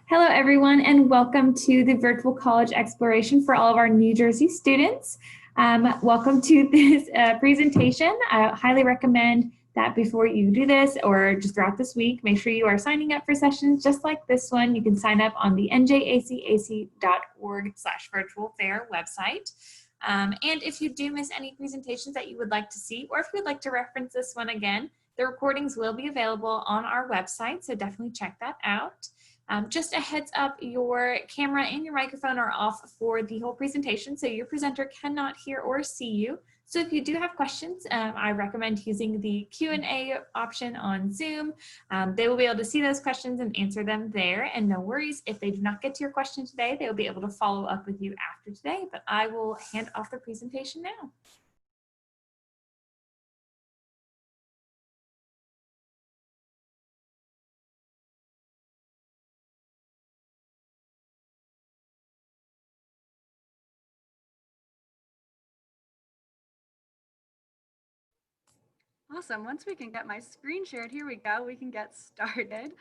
Hello, everyone, and welcome to the virtual college exploration for all of our New Jersey students. Welcome to this presentation. I highly recommend that before you do this or just throughout this week, make sure you are signing up for sessions just like this one. You can sign up on the njacac.org/virtual fair website. And if you do miss any presentations that you would like to see, or if you'd like to reference this one again, the recordings will be available on our website, so definitely check that out. Just a heads up, your camera and your microphone are off for the whole presentation, so your presenter cannot hear or see you. So if you do have questions, I recommend using the Q&A option on Zoom. They will be able to see those questions and answer them there, and no worries, if they do not get to your question today, they will be able to follow up with you after today, but I will hand off the presentation now. Awesome. Once we can get my screen shared, here we go. We can get started.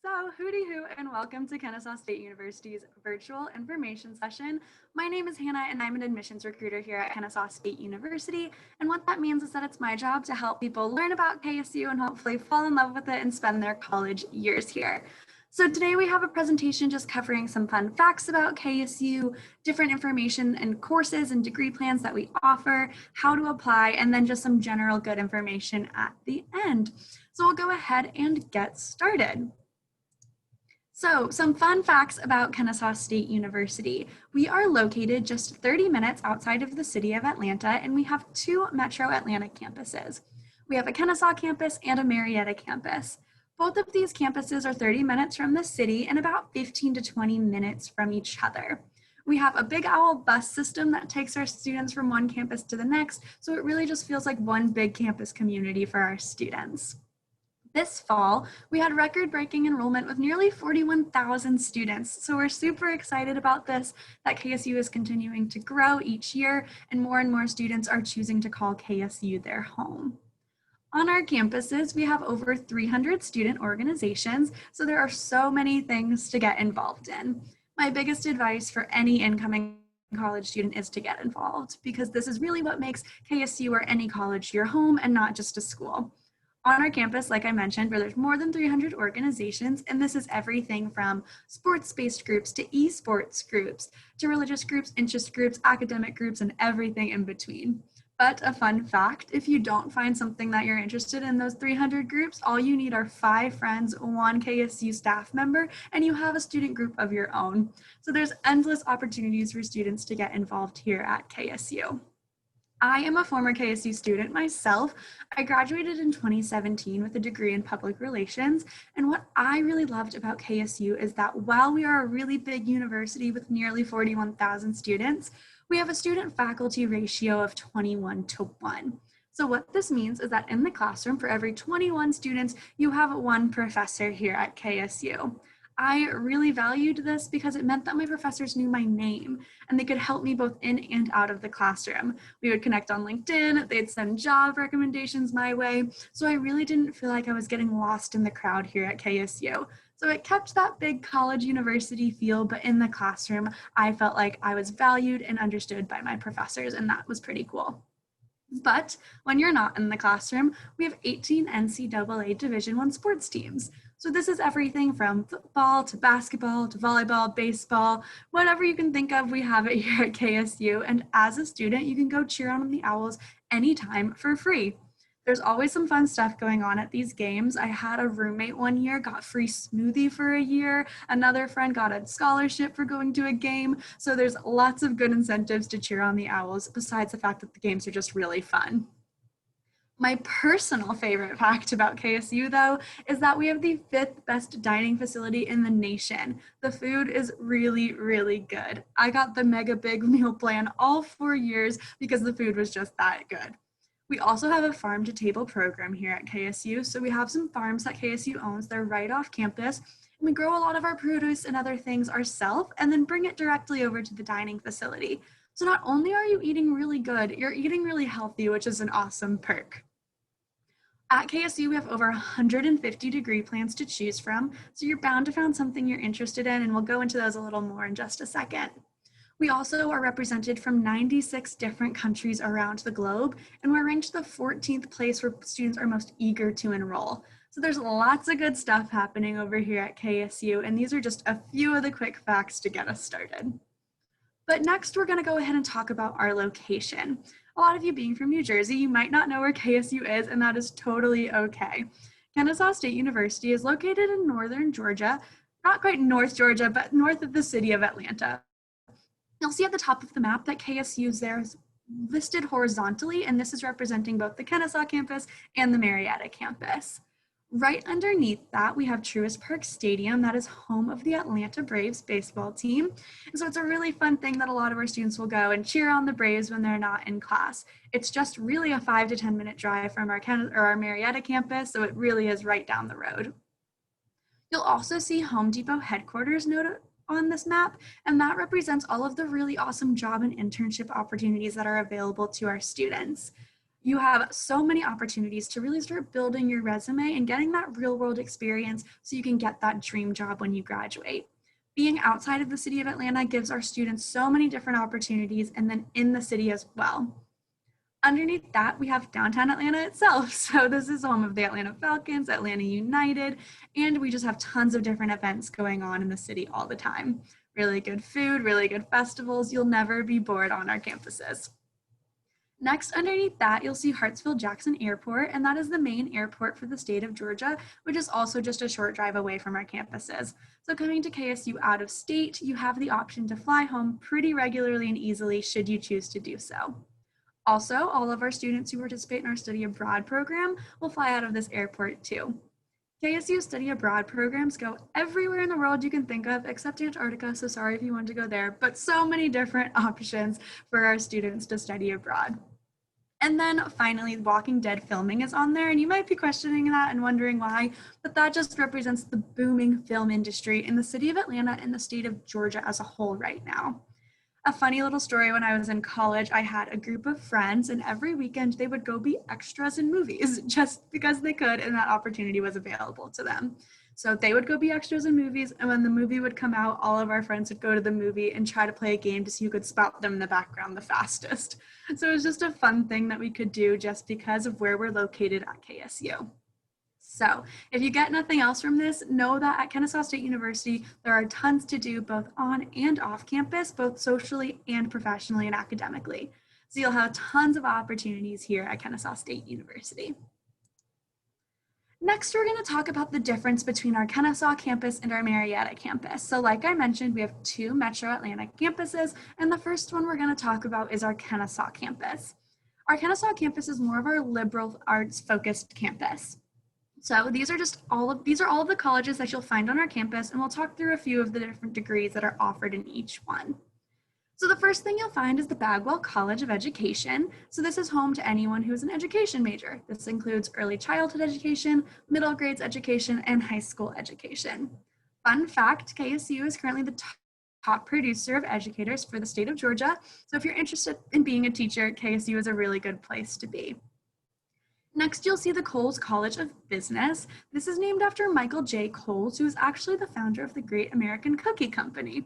So hooty hoo and welcome to Kennesaw State University's virtual information session. My name is Hannah and I'm an admissions recruiter here at Kennesaw State University. And what that means is that it's my job to help people learn about KSU and hopefully fall in love with it and spend their college years here. So today we have a presentation just covering some fun facts about KSU, different information and courses and degree plans that we offer, how to apply, and then just some general good information at the end. So we'll go ahead and get started. So some fun facts about Kennesaw State University. We are located just 30 minutes outside of the city of Atlanta, and we have two Metro Atlanta campuses. We have a Kennesaw campus and a Marietta campus. Both of these campuses are 30 minutes from the city and about 15 to 20 minutes from each other. We have a Big Owl bus system that takes our students from one campus to the next, so it really just feels like one big campus community for our students. This fall, we had record-breaking enrollment with nearly 41,000 students, so we're super excited about this, that KSU is continuing to grow each year, and more students are choosing to call KSU their home. On our campuses, we have over 300 student organizations, so there are so many things to get involved in. My biggest advice for any incoming college student is to get involved, because this is really what makes KSU or any college your home and not just a school. On our campus, like I mentioned, where there's more than 300 organizations, and this is everything from sports-based groups to esports groups, to religious groups, interest groups, academic groups, and everything in between. But a fun fact, if you don't find something that you're interested in those 300 groups, all you need are 5 friends, 1 KSU staff member, and you have a student group of your own. So there's endless opportunities for students to get involved here at KSU. I am a former KSU student myself. I graduated in 2017 with a degree in public relations, and what I really loved about KSU is that while we are a really big university with nearly 41,000 students, we have a student-faculty ratio of 21:1. So what this means is that in the classroom, for every 21 students, you have 1 professor here at KSU. I really valued this because it meant that my professors knew my name and they could help me both in and out of the classroom. We would connect on LinkedIn, they'd send job recommendations my way, so I really didn't feel like I was getting lost in the crowd here at KSU. So it kept that big college university feel, but in the classroom, I felt like I was valued and understood by my professors, and that was pretty cool. But when you're not in the classroom, we have 18 NCAA Division I sports teams. So this is everything from football to basketball to volleyball, baseball, whatever you can think of, we have it here at KSU. And as a student, you can go cheer on the Owls anytime for free. There's always some fun stuff going on at these games. I had a roommate one year, got free smoothie for a year. Another friend got a scholarship for going to a game. So there's lots of good incentives to cheer on the Owls, besides the fact that the games are just really fun. My personal favorite fact about KSU, though, is that we have the 5th best dining facility in the nation. The food is really, really good. I got the mega big meal plan all 4 years because the food was just that good. We also have a farm to table program here at KSU. So we have some farms that KSU owns. They're right off campus. And we grow a lot of our produce and other things ourselves and then bring it directly over to the dining facility. So not only are you eating really good, you're eating really healthy, which is an awesome perk. At KSU, we have over 150 degree plans to choose from, so you're bound to find something you're interested in, and we'll go into those a little more in just a second. We also are represented from 96 different countries around the globe, and we're ranked the 14th place where students are most eager to enroll. So there's lots of good stuff happening over here at KSU, and these are just a few of the quick facts to get us started. But next, we're going to go ahead and talk about our location. A lot of you being from New Jersey, you might not know where KSU is, and that is totally okay. Kennesaw State University is located in northern Georgia, not quite North Georgia, but north of the city of Atlanta. You'll see at the top of the map that KSU is there listed horizontally, and this is representing both the Kennesaw campus and the Marietta campus. Right underneath that, we have Truist Park Stadium, that is home of the Atlanta Braves baseball team. And so it's a really fun thing that a lot of our students will go and cheer on the Braves when they're not in class. It's just really a 5 to 10 minute drive from our Marietta campus, so it really is right down the road. You'll also see Home Depot headquarters noted on this map, and that represents all of the really awesome job and internship opportunities that are available to our students. You have so many opportunities to really start building your resume and getting that real world experience so you can get that dream job when you graduate. Being outside of the city of Atlanta gives our students so many different opportunities, and then in the city as well. Underneath that, we have downtown Atlanta itself. So this is home of the Atlanta Falcons, Atlanta United, and we just have tons of different events going on in the city all the time. Really good food, really good festivals. You'll never be bored on our campuses. Next, underneath that, you'll see Hartsfield-Jackson Airport, and that is the main airport for the state of Georgia, which is also just a short drive away from our campuses. So coming to KSU out of state, you have the option to fly home pretty regularly and easily should you choose to do so. Also, all of our students who participate in our study abroad program will fly out of this airport too. KSU study abroad programs go everywhere in the world you can think of, except Antarctica, so sorry if you want to go there, but so many different options for our students to study abroad. And then finally, Walking Dead filming is on there, and you might be questioning that and wondering why, but that just represents the booming film industry in the city of Atlanta and the state of Georgia as a whole right now. A funny little story, when I was in college, I had a group of friends, and every weekend they would go be extras in movies just because they could and that opportunity was available to them. So they would go be extras in movies, and when the movie would come out, all of our friends would go to the movie and try to play a game to see who could spot them in the background the fastest. So it was just a fun thing that we could do just because of where we're located at KSU. So if you get nothing else from this, know that at Kennesaw State University, there are tons to do both on and off campus, both socially and professionally and academically. So you'll have tons of opportunities here at Kennesaw State University. Next, we're going to talk about the difference between our Kennesaw campus and our Marietta campus. So like I mentioned, we have 2 Metro Atlanta campuses, and the first one we're going to talk about is our Kennesaw campus. Our Kennesaw campus is more of our liberal arts focused campus. So these are all of the colleges that you'll find on our campus, and we'll talk through a few of the different degrees that are offered in each one. So the first thing you'll find is the Bagwell College of Education. So this is home to anyone who is an education major. This includes early childhood education, middle grades education, and high school education. Fun fact, KSU is currently the top producer of educators for the state of Georgia. So if you're interested in being a teacher, KSU is a really good place to be. Next, you'll see the Coles College of Business. This is named after Michael J. Coles, who is actually the founder of the Great American Cookie Company.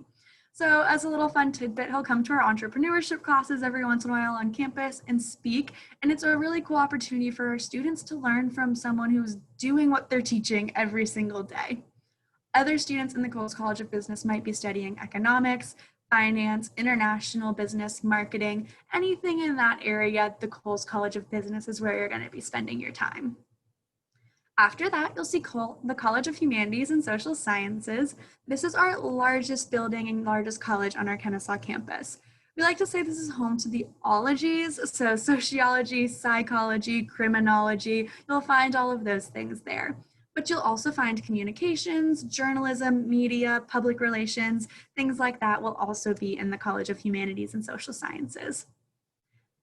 So as a little fun tidbit, he'll come to our entrepreneurship classes every once in a while on campus and speak, and it's a really cool opportunity for our students to learn from someone who's doing what they're teaching every single day. Other students in the Coles College of Business might be studying economics, finance, international business, marketing, anything in that area. The Coles College of Business is where you're going to be spending your time. After that, you'll see the College of Humanities and Social Sciences. This is our largest building and largest college on our Kennesaw campus. We like to say this is home to the ologies, so sociology, psychology, criminology. You'll find all of those things there. But you'll also find communications, journalism, media, public relations, things like that will also be in the College of Humanities and Social Sciences.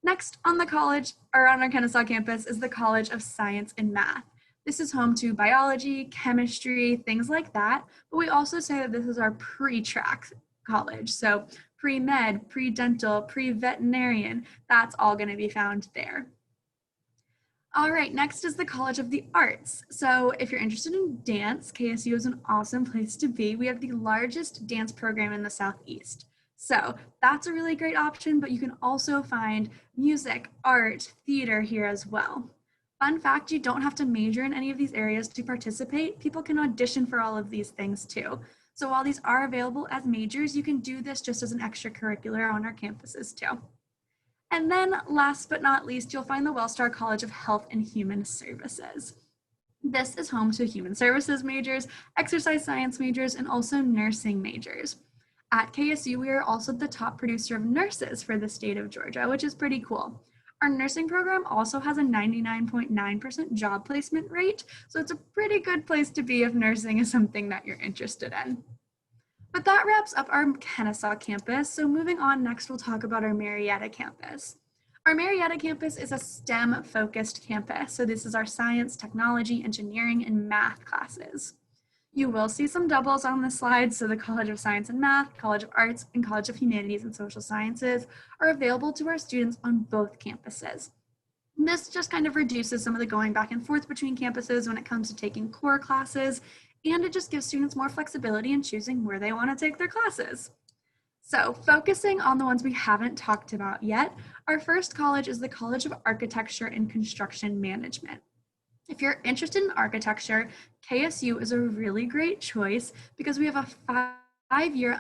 Next on our Kennesaw campus is the College of Science and Math. This is home to biology, chemistry, things like that, but we also say that this is our pre-track college. So pre-med, pre-dental, pre-veterinarian, that's all going to be found there. All right, next is the College of the Arts. So if you're interested in dance, KSU is an awesome place to be. We have the largest dance program in the Southeast. So that's a really great option, but you can also find music, art, theater here as well. Fun fact, you don't have to major in any of these areas to participate. People can audition for all of these things too. So while these are available as majors, you can do this just as an extracurricular on our campuses too. And then last but not least, you'll find the Wellstar College of Health and Human Services. This is home to human services majors, exercise science majors, and also nursing majors. At KSU, we are also the top producer of nurses for the state of Georgia, which is pretty cool. Our nursing program also has a 99.9% job placement rate, so it's a pretty good place to be if nursing is something that you're interested in. But that wraps up our Kennesaw campus. So moving on, next we'll talk about our Marietta campus. Our Marietta campus is a STEM-focused campus. So this is our science, technology, engineering, and math classes. You will see some doubles on the slide. So the College of Science and Math, College of Arts, and College of Humanities and Social Sciences are available to our students on both campuses. This just kind of reduces some of the going back and forth between campuses when it comes to taking core classes, and it just gives students more flexibility in choosing where they want to take their classes. So focusing on the ones we haven't talked about yet, our first college is the College of Architecture and Construction Management. If you're interested in architecture, KSU is a really great choice because we have a five-year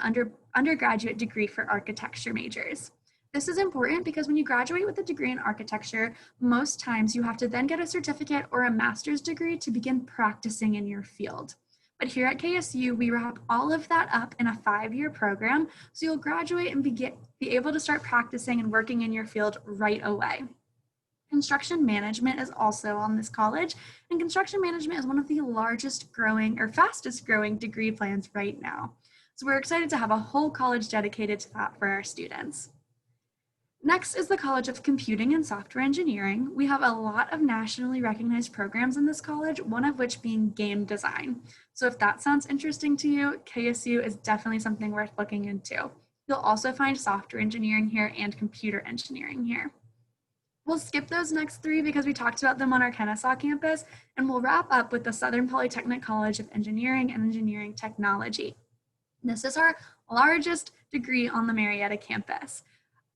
undergraduate degree for architecture majors. This is important because when you graduate with a degree in architecture, most times you have to then get a certificate or a master's degree to begin practicing in your field. But here at KSU, we wrap all of that up in a 5-year program, so you'll graduate and be able to start practicing and working in your field right away. Construction management is also on this college, and construction management is one of the largest growing or fastest growing degree plans right now. So we're excited to have a whole college dedicated to that for our students. Next is the College of Computing and Software Engineering. We have a lot of nationally recognized programs in this college, one of which being game design. So if that sounds interesting to you, KSU is definitely something worth looking into. You'll also find software engineering here and computer engineering here. We'll skip those next three because we talked about them on our Kennesaw campus, and we'll wrap up with the Southern Polytechnic College of Engineering and Engineering Technology. This is our largest degree on the Marietta campus.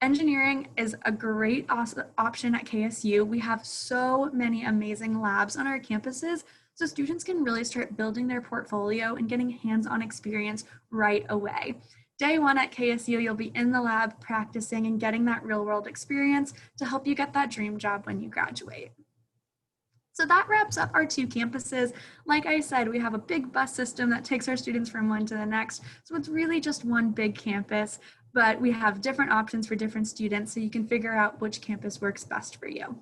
Engineering is a great option at KSU. We have so many amazing labs on our campuses, so students can really start building their portfolio and getting hands-on experience right away. Day one at KSU, you'll be in the lab practicing and getting that real-world experience to help you get that dream job when you graduate. So that wraps up our 2 campuses. Like I said, we have a big bus system that takes our students from one to the next, so it's really just one big campus, but we have different options for different students, so you can figure out which campus works best for you.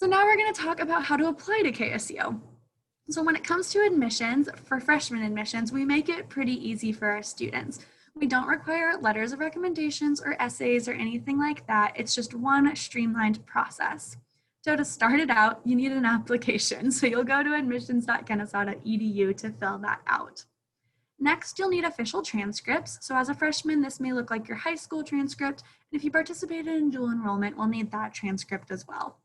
So now we're going to talk about how to apply to KSU. So when it comes to admissions, for freshman admissions, we make it pretty easy for our students. We don't require letters of recommendations or essays or anything like that. It's just one streamlined process. So to start it out, you need an application. So you'll go to admissions.kennesaw.edu to fill that out. Next, you'll need official transcripts. So as a freshman, this may look like your high school transcript. And if you participated in dual enrollment, we'll need that transcript as well.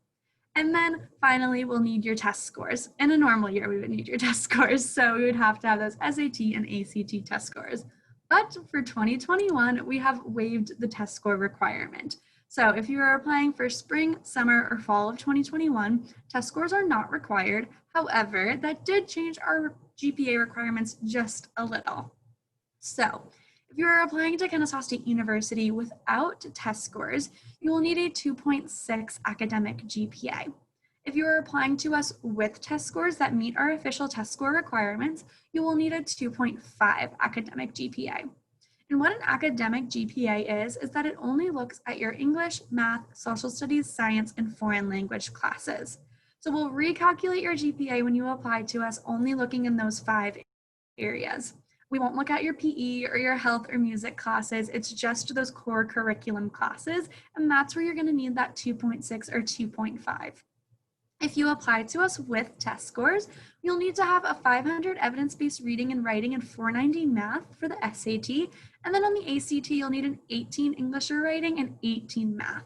And then finally, we'll need your test scores. In a normal year, we would need your test scores. So we would have to have those SAT and ACT test scores. But for 2021, we have waived the test score requirement. So if you are applying for spring, summer, or fall of 2021, test scores are not required. However, that did change our GPA requirements just a little. So if you are applying to Kennesaw State University without test scores, you will need a 2.6 academic GPA. If you are applying to us with test scores that meet our official test score requirements, you will need a 2.5 academic GPA. And what an academic GPA is that it only looks at your English, math, social studies, science, and foreign language classes. So we'll recalculate your GPA when you apply to us, only looking in those 5 areas. We won't look at your PE or your health or music classes. It's just those core curriculum classes, and that's where you're going to need that 2.6 or 2.5. If you apply to us with test scores, you'll need to have a 500 evidence-based reading and writing and 490 math for the SAT, and then on the ACT, you'll need an 18 English or writing and 18 math.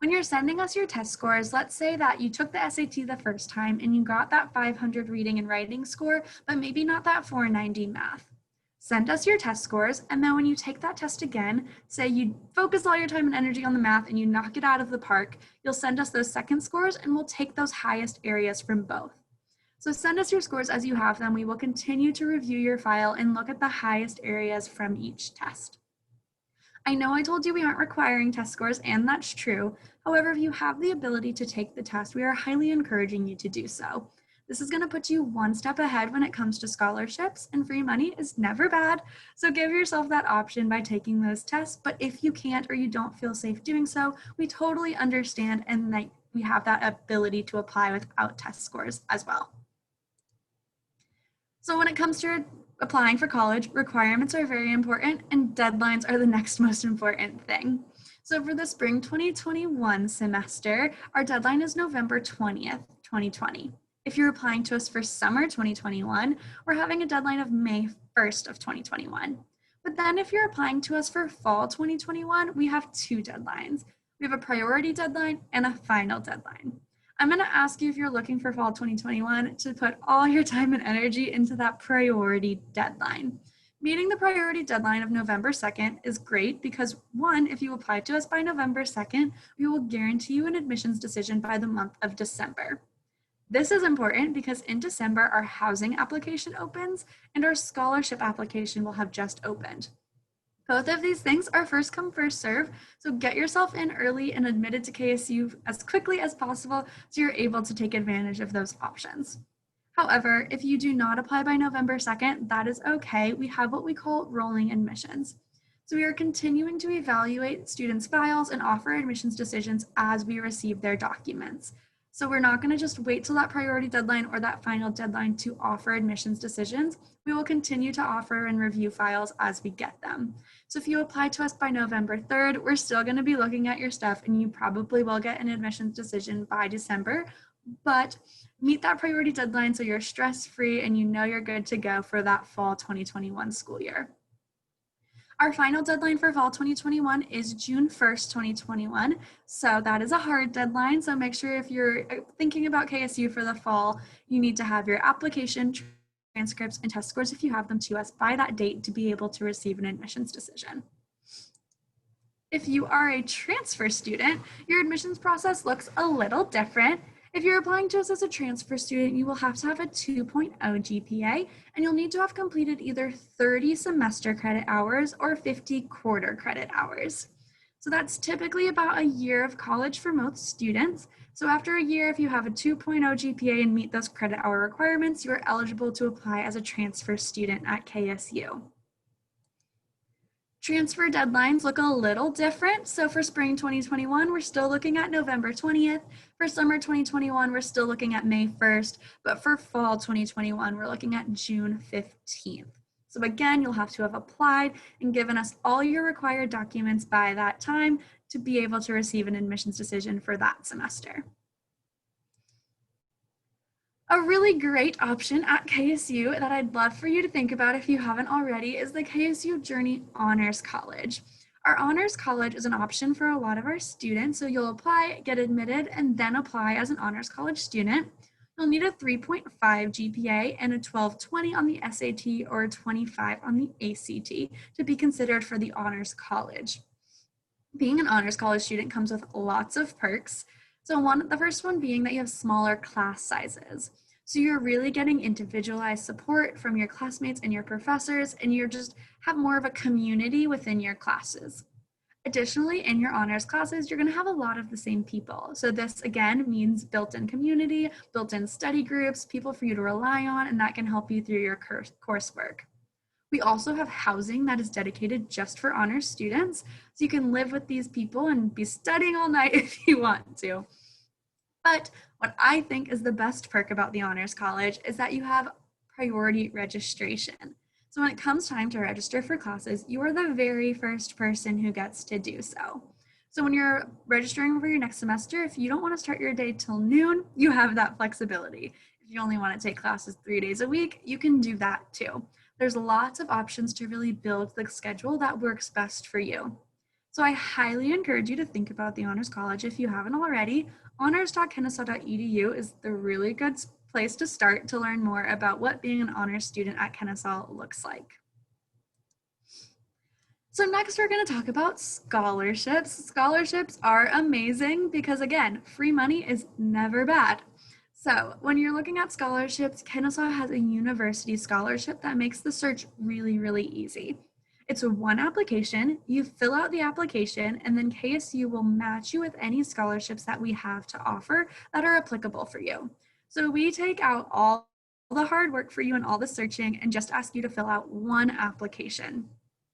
When you're sending us your test scores, let's say that you took the SAT the first time and you got that 500 reading and writing score, but maybe not that 490 math. Send us your test scores, and then when you take that test again, say you focus all your time and energy on the math and you knock it out of the park, you'll send us those second scores and we'll take those highest areas from both. So send us your scores as you have them. We will continue to review your file and look at the highest areas from each test. I know I told you we aren't requiring test scores, and that's true. However, if you have the ability to take the test, we are highly encouraging you to do so. This is going to put you one step ahead when it comes to scholarships, and free money is never bad. So give yourself that option by taking those tests. But if you can't or you don't feel safe doing so, we totally understand, and that we have that ability to apply without test scores as well. So when it comes to applying for college, requirements are very important and deadlines are the next most important thing. So for the spring 2021 semester, our deadline is November 20th, 2020. If you're applying to us for summer 2021, we're having a deadline of May 1st of 2021. But then if you're applying to us for fall 2021, we have two deadlines. We have a priority deadline and a final deadline. I'm going to ask you, if you're looking for fall 2021, to put all your time and energy into that priority deadline. Meeting the priority deadline of November 2nd is great because, one, if you apply to us by November 2nd, we will guarantee you an admissions decision by the month of December. This is important because in December, our housing application opens and our scholarship application will have just opened. Both of these things are first come, first serve, so get yourself in early and admitted to KSU as quickly as possible so you're able to take advantage of those options. However, if you do not apply by November 2nd, that is okay. We have what we call rolling admissions. So we are continuing to evaluate students' files and offer admissions decisions as we receive their documents. So we're not going to just wait till that priority deadline or that final deadline to offer admissions decisions. We will continue to offer and review files as we get them. So if you apply to us by November 3rd, we're still going to be looking at your stuff and you probably will get an admissions decision by December, but meet that priority deadline so you're stress-free and you know you're good to go for that fall 2021 school year. Our final deadline for fall 2021 is June 1st, 2021. So that is a hard deadline. So make sure if you're thinking about KSU for the fall, you need to have your application, transcripts, and test scores, if you have them, to us by that date to be able to receive an admissions decision. If you are a transfer student, your admissions process looks a little different. If you're applying to us as a transfer student, you will have to have a 2.0 GPA, and you'll need to have completed either 30 semester credit hours or 50 quarter credit hours. So that's typically about a year of college for most students. So after a year, if you have a 2.0 GPA and meet those credit hour requirements, you are eligible to apply as a transfer student at KSU. Transfer deadlines look a little different. So for spring 2021, we're still looking at November 20th. For summer 2021, we're still looking at May 1st. But for fall 2021, we're looking at June 15th. So again, you'll have to have applied and given us all your required documents by that time to be able to receive an admissions decision for that semester. A really great option at KSU that I'd love for you to think about if you haven't already is the KSU Journey Honors College. Our Honors College is an option for a lot of our students, so you'll apply, get admitted, and then apply as an Honors College student. You'll need a 3.5 GPA and a 1220 on the SAT or a 25 on the ACT to be considered for the Honors College. Being an Honors College student comes with lots of perks. So the first one being that you have smaller class sizes. So you're really getting individualized support from your classmates and your professors, and you just have more of a community within your classes. Additionally, in your honors classes, you're going to have a lot of the same people. So this again means built-in community, built-in study groups, people for you to rely on, and that can help you through your coursework. We also have housing that is dedicated just for honors students, so you can live with these people and be studying all night if you want to. But what I think is the best perk about the Honors College is that you have priority registration. So when it comes time to register for classes, you are the very first person who gets to do so. So when you're registering for your next semester, if you don't want to start your day till noon, you have that flexibility. If you only want to take classes 3 days a week, you can do that too. There's lots of options to really build the schedule that works best for you. So So I highly encourage you to think about the Honors College if you haven't already. honors.kennesaw.edu is the really good place to start to learn more about what being an honors student at Kennesaw looks like. So next we're going to talk about scholarships. Scholarships are amazing because, again, free money is never bad. So when you're looking at scholarships, Kennesaw has a university scholarship that makes the search really, really easy. It's one application, you fill out the application, and then KSU will match you with any scholarships that we have to offer that are applicable for you. So we take out all the hard work for you and all the searching and just ask you to fill out one application.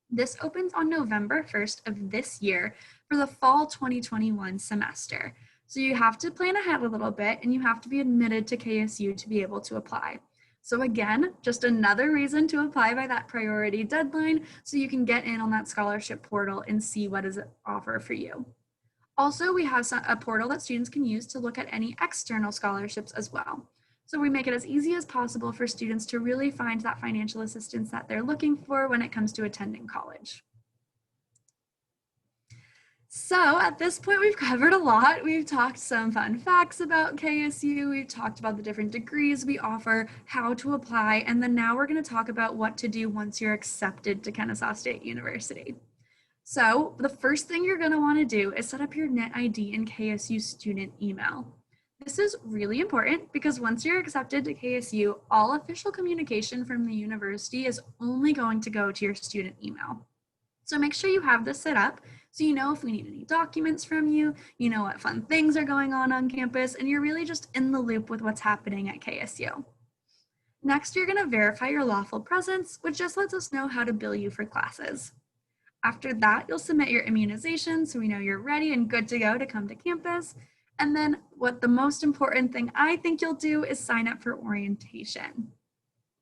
This opens on November 1st of this year for the fall 2021 semester. So you have to plan ahead a little bit and you have to be admitted to KSU to be able to apply. So again, just another reason to apply by that priority deadline so you can get in on that scholarship portal and see what is offered for you. Also, we have a portal that students can use to look at any external scholarships as well. So we make it as easy as possible for students to really find that financial assistance that they're looking for when it comes to attending college. So at this point, we've covered a lot. We've talked some fun facts about KSU. We've talked about the different degrees we offer, how to apply, and then now we're going to talk about what to do once you're accepted to Kennesaw State University. So the first thing you're going to want to do is set up your Net ID and KSU student email. This is really important because once you're accepted to KSU, all official communication from the university is only going to go to your student email. So make sure you have this set up so you know if we need any documents from you, you know what fun things are going on campus, and you're really just in the loop with what's happening at KSU. Next, you're going to verify your lawful presence, which just lets us know how to bill you for classes. After that, you'll submit your immunizations so we know you're ready and good to go to come to campus. And then what the most important thing I think you'll do is sign up for orientation.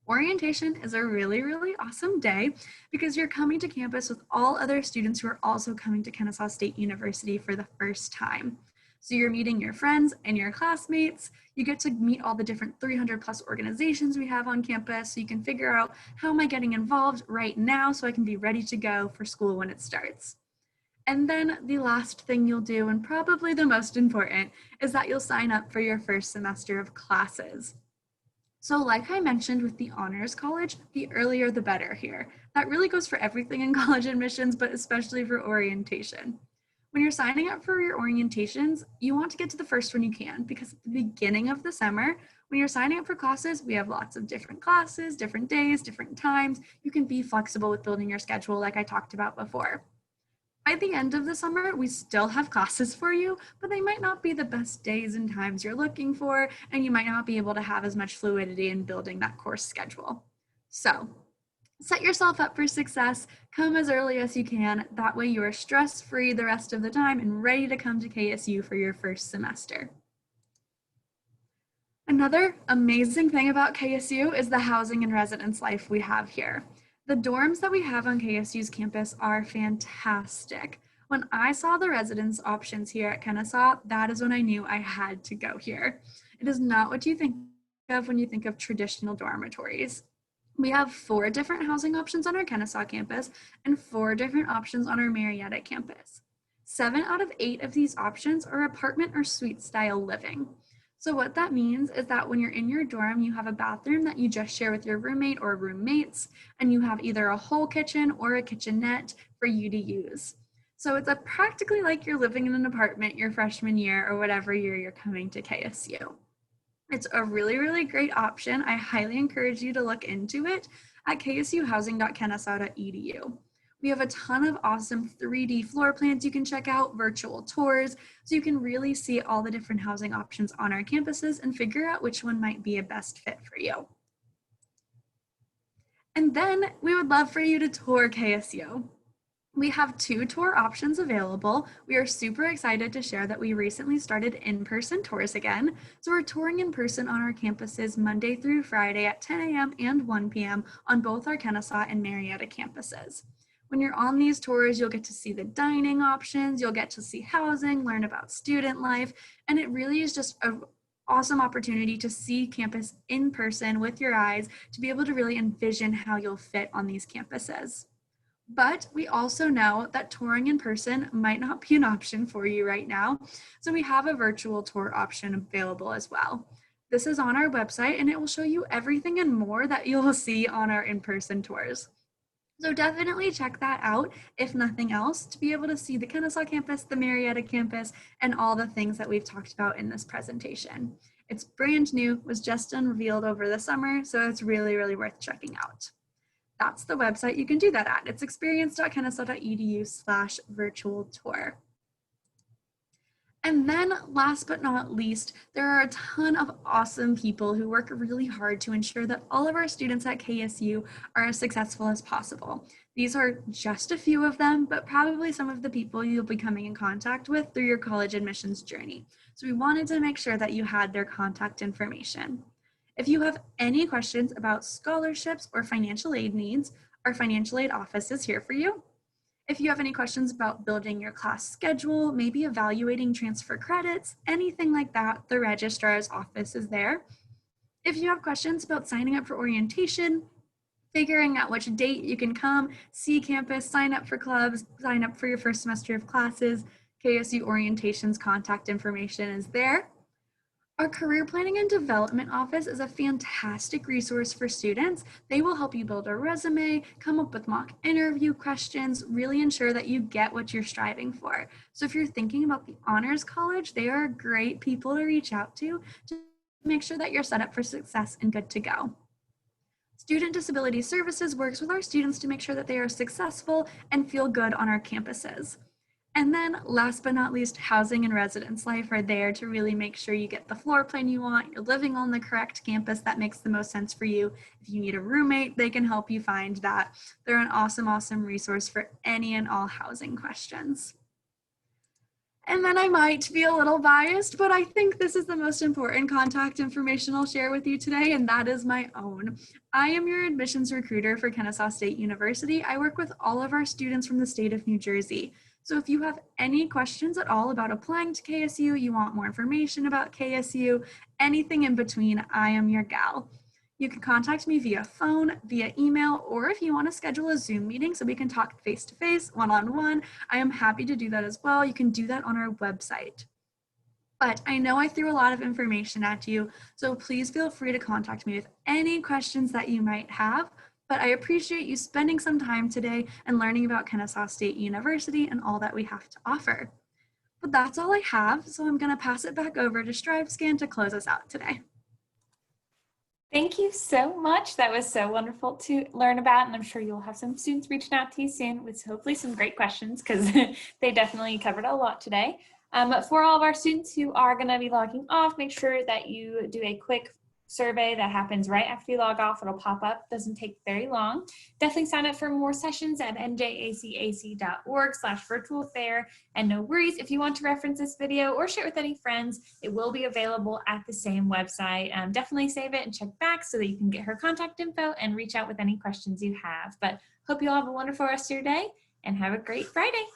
Orientation is a really, really awesome day because you're coming to campus with all other students who are also coming to Kennesaw State University for the first time. So you're meeting your friends and your classmates. You get to meet all the different 300 plus organizations we have on campus so you can figure out how am I getting involved right now so I can be ready to go for school when it starts. And then the last thing you'll do, and probably the most important, is that you'll sign up for your first semester of classes. So like I mentioned with the Honors College, the earlier the better here. That really goes for everything in college admissions, but especially for orientation. When you're signing up for your orientations, you want to get to the first one you can because at the beginning of the summer, when you're signing up for classes, we have lots of different classes, different days, different times. You can be flexible with building your schedule like I talked about before. By the end of the summer, we still have classes for you, but they might not be the best days and times you're looking for, and you might not be able to have as much fluidity in building that course schedule. So set yourself up for success, come as early as you can, that way you are stress-free the rest of the time and ready to come to KSU for your first semester. Another amazing thing about KSU is the housing and residence life we have here. The dorms that we have on KSU's campus are fantastic. When I saw the residence options here at Kennesaw, that is when I knew I had to go here. It is not what you think of when you think of traditional dormitories. We have 4 different housing options on our Kennesaw campus and 4 different options on our Marietta campus. 7 out of 8 of these options are apartment or suite style living. So what that means is that when you're in your dorm, you have a bathroom that you just share with your roommate or roommates, and you have either a whole kitchen or a kitchenette for you to use. So it's practically like you're living in an apartment your freshman year or whatever year you're coming to KSU. It's a really, really great option. I highly encourage you to look into it at ksuhousing.kennesaw.edu. We have a ton of awesome 3D floor plans you can check out, virtual tours, so you can really see all the different housing options on our campuses and figure out which one might be a best fit for you. And then we would love for you to tour KSU. We have 2 tour options available. We are super excited to share that we recently started in-person tours again. So we're touring in person on our campuses Monday through Friday at 10 a.m. and 1 p.m. on both our Kennesaw and Marietta campuses. When you're on these tours, you'll get to see the dining options, you'll get to see housing, learn about student life, and it really is just an awesome opportunity to see campus in person with your eyes to be able to really envision how you'll fit on these campuses. But we also know that touring in person might not be an option for you right now. So we have a virtual tour option available as well. This is on our website and it will show you everything and more that you'll see on our in-person tours. So definitely check that out, if nothing else, to be able to see the Kennesaw campus, the Marietta campus, and all the things that we've talked about in this presentation. It's brand new, was just unveiled over the summer, so it's really, really worth checking out. That's the website you can do that at. It's experience.kennesaw.edu/virtual tour. And then last but not least, there are a ton of awesome people who work really hard to ensure that all of our students at KSU are as successful as possible. These are just a few of them, but probably some of the people you'll be coming in contact with through your college admissions journey. So we wanted to make sure that you had their contact information. If you have any questions about scholarships or financial aid needs, our financial aid office is here for you. If you have any questions about building your class schedule, maybe evaluating transfer credits, anything like that, the registrar's office is there. If you have questions about signing up for orientation, figuring out which date you can come, see campus, sign up for clubs, sign up for your first semester of classes, KSU Orientation's contact information is there. Our Career Planning and Development Office is a fantastic resource for students. They will help you build a resume, come up with mock interview questions, really ensure that you get what you're striving for. So if you're thinking about the honors college, they are great people to reach out to make sure that you're set up for success and good to go. Student Disability Services works with our students to make sure that they are successful and feel good on our campuses. And then last but not least, housing and residence life are there to really make sure you get the floor plan you want, you're living on the correct campus that makes the most sense for you. If you need a roommate, they can help you find that. They're an awesome, awesome resource for any and all housing questions. And then I might be a little biased, but I think this is the most important contact information I'll share with you today, and that is my own. I am your admissions recruiter for Kennesaw State University. I work with all of our students from the state of New Jersey. So if you have any questions at all about applying to KSU, you want more information about KSU, anything in between, I am your gal. You can contact me via phone, via email, or if you want to schedule a Zoom meeting so we can talk face-to-face, one-on-one, I am happy to do that as well. You can do that on our website. But I know I threw a lot of information at you, so please feel free to contact me with any questions that you might have. But I appreciate you spending some time today and learning about Kennesaw State University and all that we have to offer. But that's all I have, so I'm going to pass it back over to StriveScan to close us out today. Thank you so much. That was so wonderful to learn about, and I'm sure you'll have some students reaching out to you soon with hopefully some great questions, because they definitely covered a lot today. For all of our students who are going to be logging off, make sure that you do a quick survey that happens right after you log off. It'll pop up, doesn't take very long. Definitely sign up for more sessions at njacac.org/virtual fair. And no worries, if you want to reference this video or share it with any friends, it will be available at the same website. Definitely save it and check back so that you can get her contact info and reach out with any questions you have. But hope you all have a wonderful rest of your day and have a great Friday.